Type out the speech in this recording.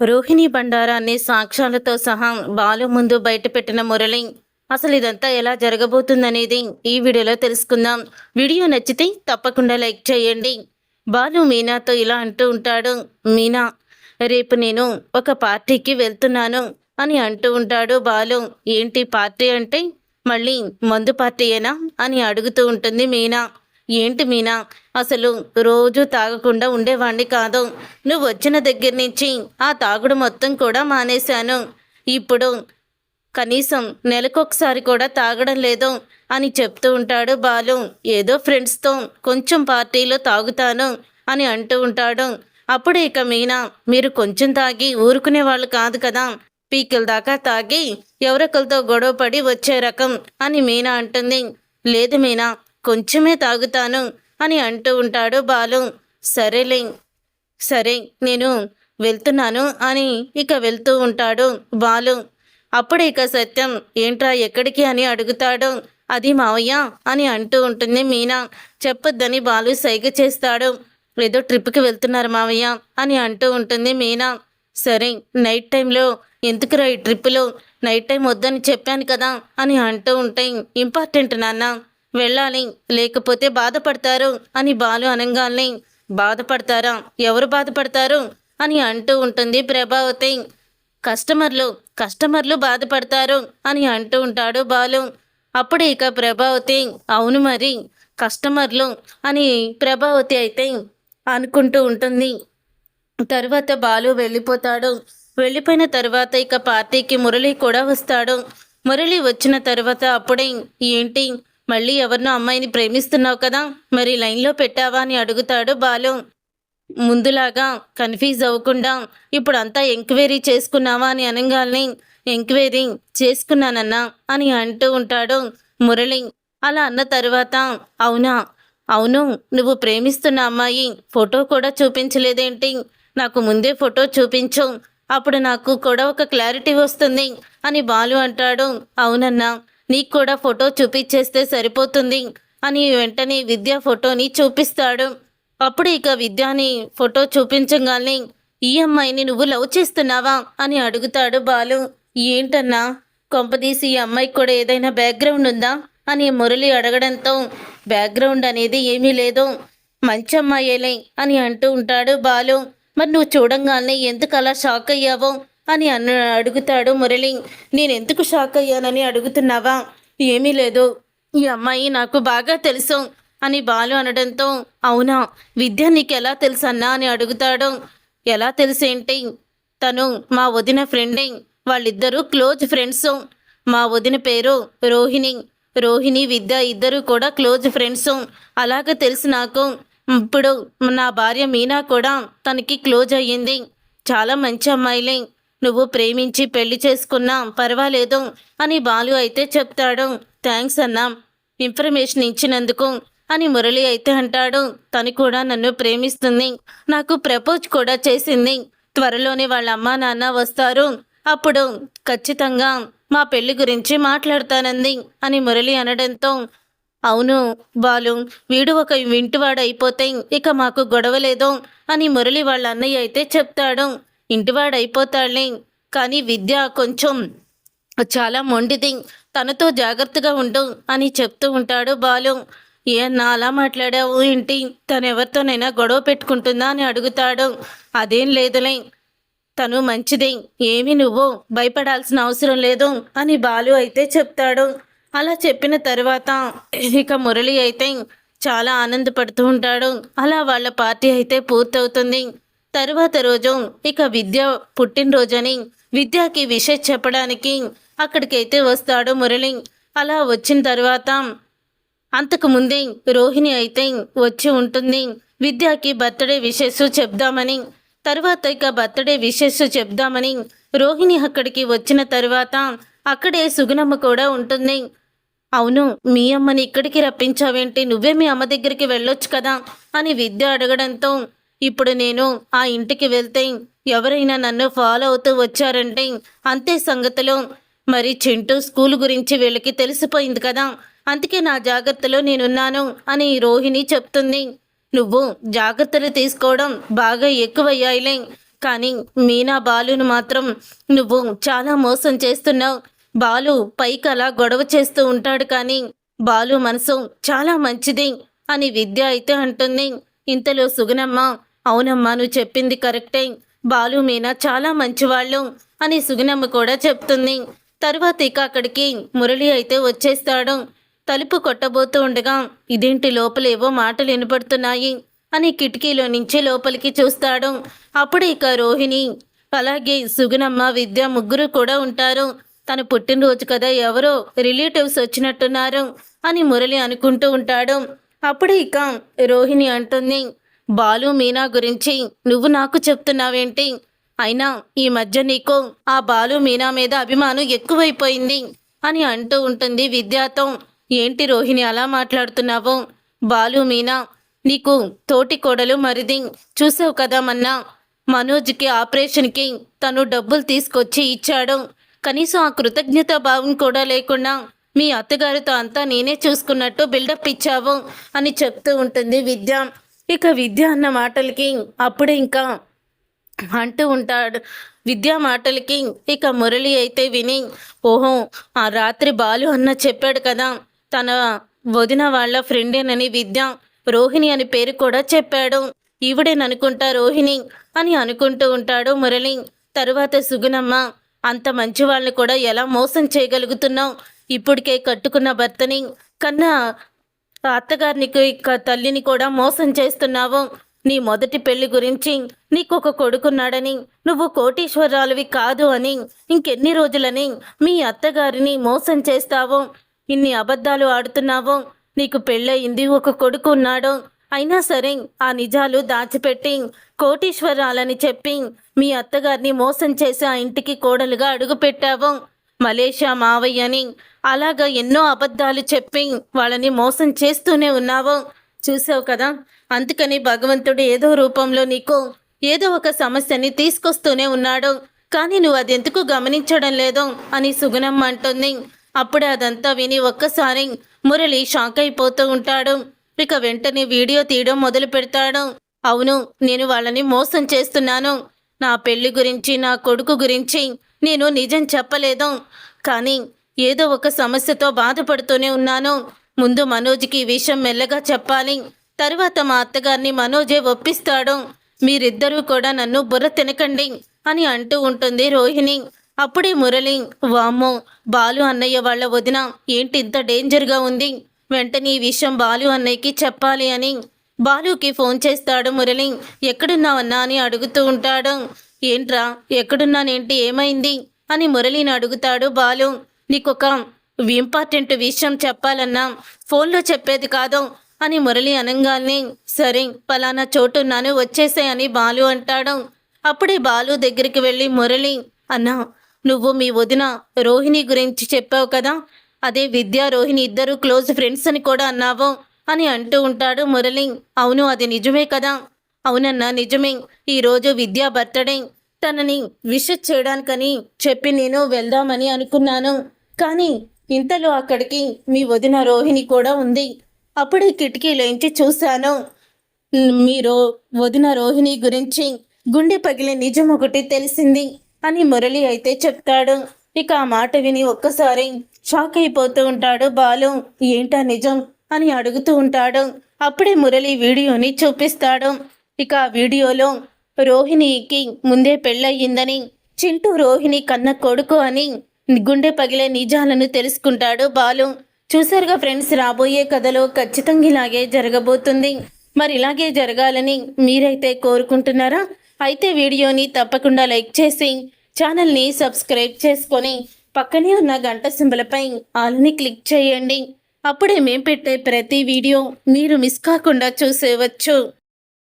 రోహిణి బండారాన్ని సాక్ష్యాలతో సహా బాలు ముందు బయటపెట్టిన మురళి అసలు ఇదంతా ఎలా జరగబోతుందనేది ఈ వీడియోలో తెలుసుకుందాం. వీడియో నచ్చితే తప్పకుండా లైక్ చేయండి. బాలు మీనాతో ఇలా అంటూ ఉంటాడు. మీనా, రేపు నేను ఒక పార్టీకి వెళ్తున్నాను అని అంటూ ఉంటాడు బాలు. ఏంటి పార్టీ అంటే మళ్ళీ మందు పార్టీయేనా అని అడుగుతూ ఉంటుంది మీనా. ఏంటి మీనా, అసలు రోజు తాగకుండా ఉండేవాణ్ణి కాదు. నువ్వు వచ్చిన దగ్గర నుంచి ఆ తాగుడు మొత్తం కూడా మానేశాను. ఇప్పుడు కనీసం నెలకొకసారి కూడా తాగడం లేదు అని చెప్తూ ఉంటాడు బాలు. ఏదో ఫ్రెండ్స్తో కొంచెం పార్టీలో తాగుతాను అని అంటూ ఉంటాడు. అప్పుడు ఇక మీనా, మీరు కొంచెం తాగి ఊరుకునే వాళ్ళు కాదు కదా, పీకిల దాకా తాగి ఎవరొకరితో గొడవపడి వచ్చే రకం అని మీనా అంటుంది. లేదు మీనా, కొంచెమే తాగుతాను అని అంటూ ఉంటాడు బాలు. సరేలే, సరే నేను వెళ్తున్నాను అని ఇక వెళ్తూ ఉంటాడు బాలు. అప్పుడు ఇక సత్యం, ఏంట్రా ఎక్కడికి అని అడుగుతాడు. అది మావయ్య అని అంటూ ఉంటుంది మీనా. చెప్పొద్దని బాలు సైగ చేస్తాడు. ఏదో ట్రిప్కి వెళ్తున్నారు మావయ్య అని అంటూ ఉంటుంది మీనా. సరే, నైట్ టైంలో ఎందుకురా ఈ ట్రిప్పులు, నైట్ టైం వద్దని చెప్పాను కదా అని అంటూ ఉంటే, ఇంపార్టెంట్ నాన్న, వెళ్ళాలి లేకపోతే బాధపడతారు అని బాలు అనగానే, బాధపడతారా, ఎవరు బాధపడతారు అని అంటూ ఉంటుంది ప్రభావతి. కస్టమర్లు బాధపడతారు అని అంటూ ఉంటాడు బాలు. అప్పుడు ఇక ప్రభావతి, అవును మరి కస్టమర్లు అని ప్రభావతి అయితే అనుకుంటూ ఉంటుంది. తర్వాత బాలు వెళ్ళిపోతాడు. వెళ్ళిపోయిన తర్వాత ఇక పార్టీకి మురళి కూడా వస్తాడు. మురళి వచ్చిన తర్వాత అప్పుడే, ఏంటి మళ్ళీ ఎవరినో అమ్మాయిని ప్రేమిస్తున్నావు కదా, మరి లైన్లో పెట్టావా అని అడుగుతాడు బాలు. ముందులాగా కన్ఫ్యూజ్ అవ్వకుండా ఇప్పుడు అంతా ఎంక్వైరీ చేసుకున్నావా అని అనగానే, ఎంక్వైరీ చేసుకున్నానన్నా అని అంటూ ఉంటాడు మురళి. అలా అన్న తర్వాత, అవునా, అవును, నువ్వు ప్రేమిస్తున్న అమ్మాయి ఫోటో కూడా చూపించలేదేంటి, నాకు ముందే ఫోటో చూపించు, అప్పుడు నాకు కూడా ఒక క్లారిటీ వస్తుంది అని బాలు అంటాడు. అవునన్నా, నీకు కూడా ఫోటో చూపించేస్తే సరిపోతుంది అని వెంటనే విద్యా ఫోటోని చూపిస్తాడు. అప్పుడు ఇక విద్యాని ఫోటో చూపించగానే, ఈ అమ్మాయిని నువ్వు లవ్ చేస్తున్నావా అని అడుగుతాడు బాలు. ఏంటన్నా, కొంపదీసి ఈ అమ్మాయికి కూడా ఏదైనా బ్యాక్గ్రౌండ్ ఉందా అని మురళి అడగడంతో, బ్యాక్గ్రౌండ్ అనేది ఏమీ లేదు, మంచి అమ్మాయేలే అని అంటూ ఉంటాడు బాలు. మరి నువ్వు చూడంగానే ఎందుకు అలా షాక్ అయ్యావో అని అడుగుతాడు మురళి. నేనెందుకు షాక్ అయ్యానని అడుగుతున్నావా? ఏమీ లేదు, ఈ అమ్మాయి నాకు బాగా తెలుసు అని బాలు అనడంతో, అవునా, విద్య నీకు ఎలా తెలుసు అన్నా అని అడుగుతాడు. ఎలా తెలుసేంటి, తను మా వదిన ఫ్రెండే, వాళ్ళిద్దరూ క్లోజ్ ఫ్రెండ్స్. మా వదిన పేరు రోహిణి, రోహిణి విద్య ఇద్దరు కూడా క్లోజ్ ఫ్రెండ్స్. అలాగ తెలుసు నాకు. ఇప్పుడు నా భార్య మీనా కూడా తనకి క్లోజ్ అయ్యింది. చాలా మంచి అమ్మాయిలే, నువ్వు ప్రేమించి పెళ్లి చేసుకున్నా పర్వాలేదు అని బాలు అయితే చెప్తాడు. థ్యాంక్స్ అన్నా ఇన్ఫర్మేషన్ ఇచ్చినందుకు అని మురళి అయితే అంటాడు. తను కూడా నన్ను ప్రేమిస్తుంది, నాకు ప్రపోజ్ కూడా చేసింది, త్వరలోనే వాళ్ళ అమ్మా నాన్న వస్తారు, అప్పుడు ఖచ్చితంగా మా పెళ్లి గురించి మాట్లాడతానంది అని మురళి అనడంతో, అవును బాలు, వీడు ఒక ఇంటివాడైపోతే ఇక మాకు గొడవలేదు అని మురళి వాళ్ళ అన్నయ్య అయితే చెప్తాడు. ఇంటివాడైపోతాడులే, కానీ విద్య కొంచెం చాలా మొండిది, తనతో జాగ్రత్తగా ఉండు అని చెప్తూ ఉంటాడు బాలు. ఏ అన్నా అలా మాట్లాడావు ఏంటి, తను ఎవరితోనైనా గొడవ పెట్టుకుంటుందా అని అడుగుతాడు. అదేం లేదులే, తను మంచిది, ఏమి నువ్వు భయపడాల్సిన అవసరం లేదు అని బాలు అయితే చెప్తాడు. అలా చెప్పిన తర్వాత ఇక మురళి అయితే చాలా ఆనందపడుతూ ఉంటాడు. అలా వాళ్ళ పార్టీ అయితే పూర్తవుతుంది. తరువాత రోజు ఇక విద్య పుట్టినరోజని విద్యకి విషయం చెప్పడానికి అక్కడికైతే వస్తాడు మురళి. అలా వచ్చిన తర్వాత అంతకుముందే రోహిణి అయితే వచ్చి ఉంటుంది విద్యకి బర్త్డే విషెస్ చెప్దామని. తర్వాత ఇక బర్త్డే విషెస్ చెప్దామని రోహిణి అక్కడికి వచ్చిన తర్వాత అక్కడే సుగుణమ్మ కూడా ఉంటుంది. అవును, మీ అమ్మని ఇక్కడికి రప్పించావేంటి, నువ్వే మీ అమ్మ దగ్గరికి వెళ్ళొచ్చు కదా అని విద్య అడగడంతో, ఇప్పుడు నేను ఆ ఇంటికి వెళ్తే ఎవరైనా నన్ను ఫాలో అవుతూ వచ్చారంటే అంతే సంగతులు, మరి చింటూ స్కూల్ గురించి వీళ్ళకి తెలిసిపోయింది కదా, అందుకే నా జాగ్రత్తలో నేనున్నాను అని రోహిణి చెప్తుంది. నువ్వు జాగ్రత్తలు తీసుకోవడం బాగా ఎక్కువయ్యాయిలే, కానీ మీనా బాలును మాత్రం నువ్వు చాలా మోసం చేస్తున్నావు. బాలు పైకి అలా గొడవ చేస్తూ ఉంటాడు కానీ బాలు మనసు చాలా మంచిది అని విద్య అయితే అంటుంది. ఇంతలో సుగుణమ్మ, అవునమ్మా నువ్వు చెప్పింది కరెక్టే, బాలు మీనా చాలా మంచివాళ్ళు అని సుగుణమ్మ కూడా చెప్తుంది. తర్వాత ఇక అక్కడికి మురళి అయితే వచ్చేస్తాడు. తలుపు కొట్టబోతూ ఉండగా ఇదేంటి లోపల ఏవో మాటలు వినపడుతున్నాయి అని కిటికీలో నుంచి లోపలికి చూస్తాడు. అప్పుడు ఇక రోహిణి అలాగే సుగుణమ్మ విద్య ముగ్గురు కూడా ఉంటారు. తన పుట్టినరోజు కదా, ఎవరో రిలేటివ్స్ వచ్చినట్టున్నారు అని మురళి అనుకుంటూ ఉంటాడు. అప్పుడు ఇక రోహిణి అంటుంది, బాలు మీనా గురించి నువ్వు నాకు చెప్తున్నావేంటి? అయినా ఈ మధ్య నీకు ఆ బాలు మీనా మీద అభిమానం ఎక్కువైపోయింది అని అంటూ ఉంటుంది విద్యతో. ఏంటి రోహిణి అలా మాట్లాడుతున్నావు? బాలు మీనా నీకు తోటి కోడలు మరిది. చూసావు కదా మన్నా, మనోజ్కి ఆపరేషన్కి తను డబ్బులు తీసుకొచ్చి ఇచ్చాడు. కనీసం ఆ కృతజ్ఞత భావం కూడా లేకుండా మీ అత్తగారితో అంతా నేనే చూసుకున్నట్టు బిల్డప్ ఇచ్చావు అని చెప్తూ ఉంటుంది విద్య. ఇక విద్య అన్న మాటలకి అప్పుడే ఇంకా అంటూ ఉంటాడు. విద్యా మాటలకి ఇక మురళి అయితే విని, ఓహో ఆ రాత్రి బాలు అన్న చెప్పాడు కదా తన వదిన వాళ్ళ ఫ్రెండేనని విద్య రోహిణి అని పేరు కూడా చెప్పాడు, ఈవిడేననుకుంటా రోహిణి అని అనుకుంటూ ఉంటాడు మురళి. తరువాత సుగుణమ్మ, అంత మంచి వాళ్ళని కూడా ఎలా మోసం చేయగలుగుతున్నావు? ఇప్పటికే కట్టుకున్న భర్తని కన్నా అత్తగారికి తల్లిని కూడా మోసం చేస్తున్నావు. నీ మొదటి పెళ్లి గురించి నీకొక కొడుకున్నాడని, నువ్వు కోటీశ్వరాలువి కాదు అని, ఇంకెన్ని రోజులని మీ అత్తగారిని మోసం చేస్తావు? ఇన్ని అబద్ధాలు ఆడుతున్నావు. నీకు పెళ్ళయింది, ఒక కొడుకు ఉన్నాడు. అయినా సరే ఆ నిజాలు దాచిపెట్టి కోటీశ్వరాలని చెప్పి మీ అత్తగారిని మోసం చేసి ఆ ఇంటికి కోడలుగా అడుగుపెట్టావు. మలేషియా మావయ్యని అలాగా ఎన్నో అబద్ధాలు చెప్పి వాళ్ళని మోసం చేస్తూనే ఉన్నావు. చూసావు కదా, అందుకని భగవంతుడు ఏదో రూపంలో నీకు ఏదో ఒక సమస్యని తీసుకొస్తూనే ఉన్నాడు. కానీ నువ్వు అదెందుకు గమనించడం లేదు అని సుగుణమ్మ అంటుంది. అప్పుడే అదంతా విని ఒక్కసారి మురళి షాక్ అయిపోతూ ఉంటాడు. ఇక వెంటనే వీడియో తీయడం మొదలు పెడతాడు. అవును, నేను వాళ్ళని మోసం చేస్తున్నాను. నా పెళ్లి గురించి, నా కొడుకు గురించి నేను నిజం చెప్పలేదు. కానీ ఏదో ఒక సమస్యతో బాధపడుతూనే ఉన్నాను. ముందు మనోజ్కి ఈ విషయం మెల్లగా చెప్పాలి. తర్వాత మా అత్తగారిని మనోజే ఒప్పిస్తాడు. మీరిద్దరూ కూడా నన్ను బుర్ర తినకండి అని అంటూ ఉంటుంది రోహిణి. అప్పుడే మురళి, వామ్మో బాలు అన్నయ్య వాళ్ళ వదిన ఏంటి ఇంత డేంజర్గా ఉంది, వెంటనే ఈ విషయం బాలు అన్నయ్యకి చెప్పాలి అని బాలుకి ఫోన్ చేస్తాడు మురళి. ఎక్కడున్నావన్నా అని అడుగుతూ ఉంటాడు. ఏంట్రా ఎక్కడున్నానేంటి, ఏమైంది అని మురళిని అడుగుతాడు బాలు. నీకొక ఇంపార్టెంట్ విషయం చెప్పాలన్నా ఫోన్లో చెప్పేది కాదు అని మురళి అనగానే, సరే పలానా చోటున్నాను వచ్చేసాయని బాలు అంటాడు. అప్పుడే బాలు దగ్గరికి వెళ్ళి మురళి, అన్నా నువ్వు మీ వదిన రోహిణి గురించి చెప్పావు కదా, అదే విద్య రోహిణి ఇద్దరు క్లోజ్ ఫ్రెండ్స్ అని కూడా అన్నావు అని అంటూ ఉంటాడు మురళి. అవును అది నిజమే కదా. అవునన్నా నిజమే. ఈరోజు విద్యా బర్త్డే, తనని విష్ చేయడానికని చెప్పి నేను వెళ్దామని అనుకున్నాను. కానీ ఇంతలో అక్కడికి మీ వదిన రోహిణి కూడా ఉంది. అప్పుడే కిటికీలోంచి చూశాను. మీరు వదిన రోహిణి గురించి గుండె పగిలే నిజం ఒకటి తెలిసింది అని మురళి అయితే చెప్తాడు. ఇక ఆ మాట విని ఒక్కసారి షాక్ అయిపోతూ ఉంటాడు బాలు. ఏంటా నిజం అని అడుగుతూ ఉంటాడు. అప్పుడే మురళి వీడియోని చూపిస్తాడు. ఇక ఆ వీడియోలో రోహిణికి ముందే పెళ్ళయిందని, చింటూ రోహిణి కన్న కొడుకు అని గుండె పగిలే నిజాలను తెలుసుకుంటాడు బాలు. చూసారుగా ఫ్రెండ్స్, రాబోయే కథలో ఖచ్చితంగా ఇలాగే జరగబోతుంది. మరి ఇలాగే జరగాలని మీరైతే కోరుకుంటున్నారా? అయితే వీడియోని తప్పకుండా లైక్ చేసి ఛానల్ని సబ్స్క్రైబ్ చేసుకొని పక్కనే ఉన్న గంట సింబలపై ఆల్ని క్లిక్ చేయండి. అప్పుడే మేము పెట్టే ప్రతి వీడియో మీరు మిస్ కాకుండా చూసేవచ్చు.